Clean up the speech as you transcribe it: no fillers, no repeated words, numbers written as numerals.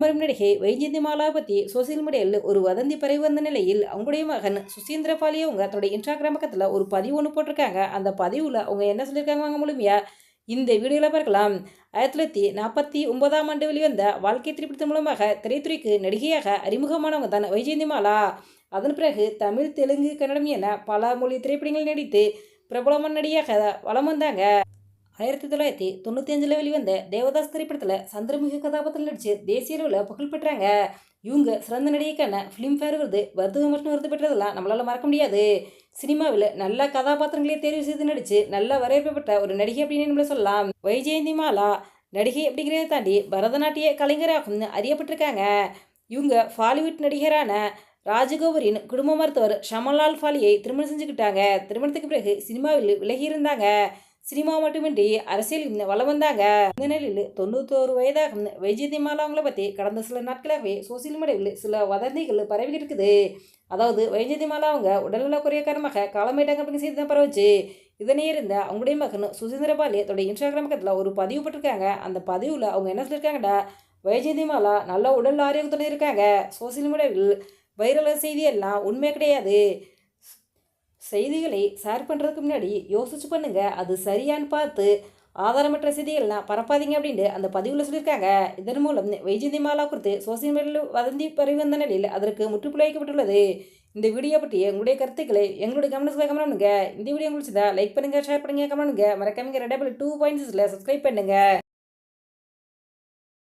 மறும் நடிகை வைஜெயந்திமாலா பற்றி சோசியல் மீடியாவில் ஒரு வதந்தி பரவி வந்த நிலையில் அவங்களுடைய மகன் சுசீந்திர பாலி அவங்க தன்னுடைய இன்ஸ்டாகிராம் பக்கத்தில் ஒரு பதிவு ஒன்று போட்டிருக்காங்க. அந்த பதிவில் அவங்க என்ன சொல்லியிருக்காங்க வாங்க முழுமையா இந்த வீடியோவில் பார்க்கலாம். 1949ஆம் ஆண்டு வெளிவந்த வாழ்க்கை திரைப்படத்தின் மூலமாக திரைத்துறைக்கு நடிகையாக அறிமுகமானவங்க தான் வைஜெயந்திமாலா. அதன் பிறகு தமிழ், தெலுங்கு, கன்னடம் என பல மொழி திரைப்படங்கள் நடித்து பிரபலமான நடிகையாக வலம் வந்தாங்க. 1995 வெளிவந்த தேவதாஸ் திரைப்படத்தில் சந்திரமுகி கதாபாத்திரத்தில் நடித்து தேசிய அளவில் புகழ் பெற்றாங்க. இவங்க சிறந்த நடிகைக்கான ஃபிலிம்ஃபேர் விருது, பத்து விமர்சன விருது பெற்றதெல்லாம் நம்மளால் மறக்க முடியாது. சினிமாவில் நல்ல கதாபாத்திரங்களே தேர்வு செய்து நடித்து நல்ல வரவேற்பு பெற்ற ஒரு நடிகை அப்படின்னு நம்மள சொல்லலாம். வைஜெயந்திமாலா நடிகை அப்படிங்கிறத தாண்டி பரதநாட்டிய கலைஞராகவும் அறியப்பட்டிருக்காங்க. இவங்க பாலிவுட் நடிகரான ராஜகோவரின் குடும்ப மருத்துவர் ஷமன்லால் ஃபாலியை திருமணம் செஞ்சுக்கிட்டாங்க. திருமணத்துக்கு பிறகு சினிமாவில் விலகி இருந்தாங்க. சினிமா மட்டுமின்றி அரசியல் வளம் வந்தாங்க. இந்த நிலையில் 91 வயதாகும் வைஜெயந்திமாலா அவங்கள பற்றி கடந்த சில நாட்களாகவே சோசியல் மீடியாவில் சில வதந்திகள் பரவி இருக்குது. அதாவது வைஜெயந்திமாலா அவங்க உடல்நல குறைய காரணமாக காலமாயிட்டாங்க அப்படின்னு செய்தி தான் பரவச்சு. இதனை இருந்த அவங்களுடைய மகன் சுசீந்திர பாலி தன்னுடைய இன்ஸ்டாகிராம் பக்கத்தில் ஒரு பதிவு போட்டிருக்காங்க. அந்த பதிவில் அவங்க என்ன சொல்லியிருக்காங்கடா, வைஜெயந்திமாலா நல்ல உடல் ஆரோக்கியத்துடன் இருக்காங்க. சோசியல் மீடியாவில் வைரல் செய்தியெல்லாம் உண்மை கிடையாது. செய்திகளை ஷேர் பண்ணுறதுக்கு முன்னாடி யோசிச்சு பண்ணுங்க, அது சரியான்னு பார்த்து ஆதாரமற்ற செய்திகள்லாம் பரப்பாதீங்க அப்படின்ட்டு அந்த பதிவில் சொல்லியிருக்காங்க. இதன் மூலம் வைஜெயந்திமாலா குறித்து சோசியல் மீடியாவில் வதந்தி பரவி வந்த நிலையில் அதற்கு முற்றுப்புள்ளி வைக்கப்பட்டுள்ளது. இந்த வீடியோ பற்றி உங்களுடைய கருத்துக்களை எங்களுடைய கமெண்ட்ஸில் கமெண்ட் பண்ணுங்க. இந்த வீடியோ முடிச்சதா லைக் பண்ணுங்கள், ஷேர் பண்ணுங்கள், கமெண்ட் பண்ணுங்கள். மறக்காம ரெடபிள் 2.6 சப்ஸ்கிரைப் பண்ணுங்கள்.